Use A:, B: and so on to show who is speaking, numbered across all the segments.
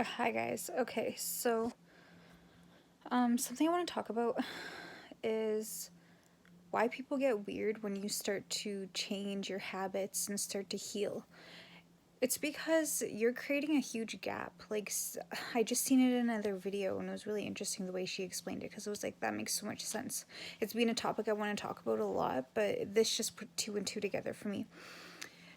A: Hi guys. Okay, so something I want to talk about is why people get weird when you start to change your habits and start to heal. It's because you're creating a huge gap. Like, I just seen it in another video and it was really interesting the way she explained it because it was like, that makes so much sense. It's been a topic I want to talk about a lot, but this just put two and two together for me.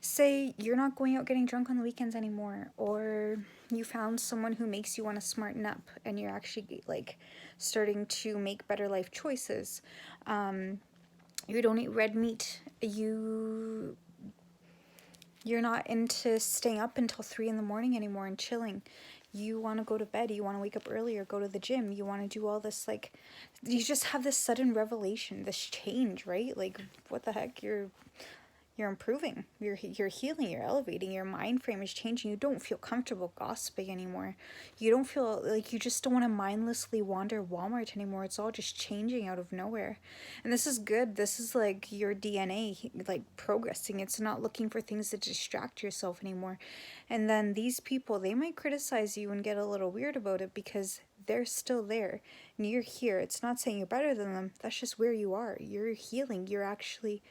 A: Say you're not going out getting drunk on the weekends anymore, or you found someone who makes you want to smarten up and you're actually like starting to make better life choices. You don't eat red meat. You're not into staying up until 3 in the morning anymore and chilling. You want to go to bed, you want to wake up earlier, go to the gym, you want to do all this, like, you just have this sudden revelation, this change, right? Like, what the heck? You're improving, you're healing, you're elevating, your mind frame is changing. You don't feel comfortable gossiping anymore. You don't feel like, you just don't want to mindlessly wander Walmart anymore. It's all just changing out of nowhere. And this is good. This is like your DNA like progressing. It's not looking for things to distract yourself anymore. And then these people, they might criticize you and get a little weird about it because they're still there and you're here. It's not saying you're better than them. That's just where you are. You're healing. You're actually,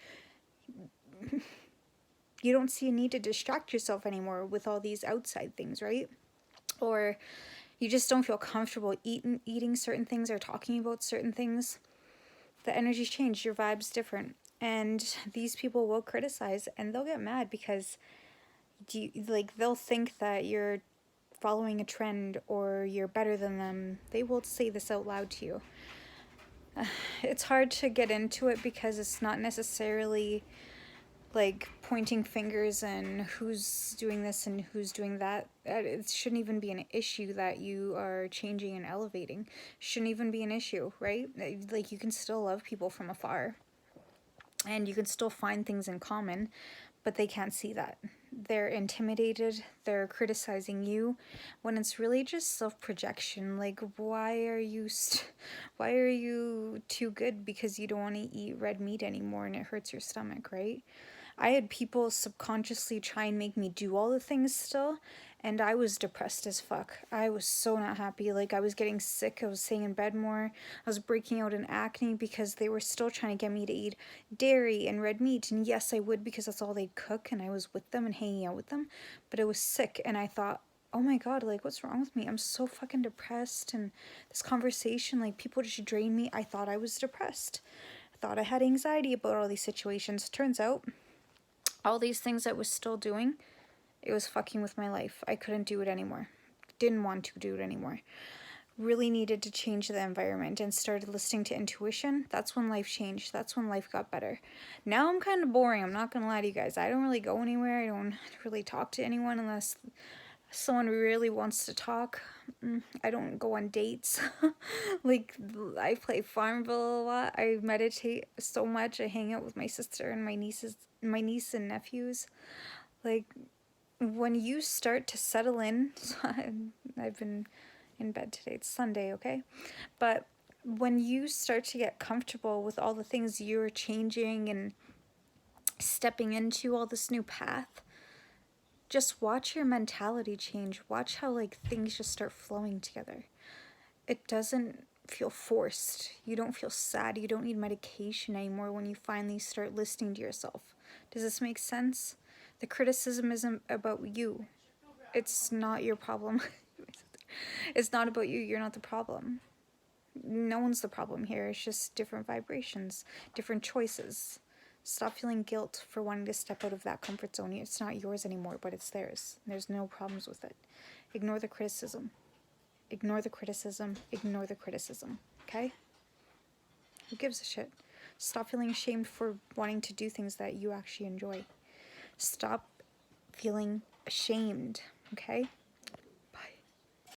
A: you don't see a need to distract yourself anymore with all these outside things, right? Or you just don't feel comfortable eating certain things or talking about certain things. The energy's changed, your vibe's different. And these people will criticize and they'll get mad because they'll think that you're following a trend or you're better than them. They will say this out loud to you. It's hard to get into it because it's not necessarily like pointing fingers and who's doing this and who's doing that. It shouldn't even be an issue that you are changing and elevating. Shouldn't even be an issue, right? Like, you can still love people from afar and you can still find things in common, but they can't see that. They're intimidated, they're criticizing you when it's really just self-projection. Like, why are you too good because you don't want to eat red meat anymore and it hurts your stomach, right? I had people subconsciously try and make me do all the things still, and I was depressed as fuck. I was so not happy. Like, I was getting sick, I was staying in bed more, I was breaking out in acne because they were still trying to get me to eat dairy and red meat. And yes, I would because that's all they'd cook and I was with them and hanging out with them, but I was sick and I thought, oh my god, like, what's wrong with me? I'm so fucking depressed, and this conversation, like, people just drain me. I thought I was depressed. I thought I had anxiety about all these situations. Turns out all these things I was still doing, it was fucking with my life. I couldn't do it anymore. Didn't want to do it anymore. Really needed to change the environment and started listening to intuition. That's when life changed. That's when life got better. Now I'm kind of boring. I'm not going to lie to you guys. I don't really go anywhere. I don't really talk to anyone unless someone really wants to talk. I don't go on dates. Like, I play Farmville a lot. I meditate so much. I hang out with my sister and my niece and nephews. Like, when you start to settle in, I've been in bed today. It's Sunday, okay? But when you start to get comfortable with all the things you're changing and stepping into all this new path, just watch your mentality change. Watch how, like, things just start flowing together. It doesn't feel forced. You don't feel sad. You don't need medication anymore when you finally start listening to yourself. Does this make sense? The criticism isn't about you. It's not your problem. It's not about you. You're not the problem. No one's the problem here. It's just different vibrations, different choices. Stop feeling guilt for wanting to step out of that comfort zone. It's not yours anymore, but it's theirs. There's no problems with it. Ignore the criticism. Ignore the criticism. Ignore the criticism. Okay? Who gives a shit? Stop feeling ashamed for wanting to do things that you actually enjoy. Stop feeling ashamed, okay?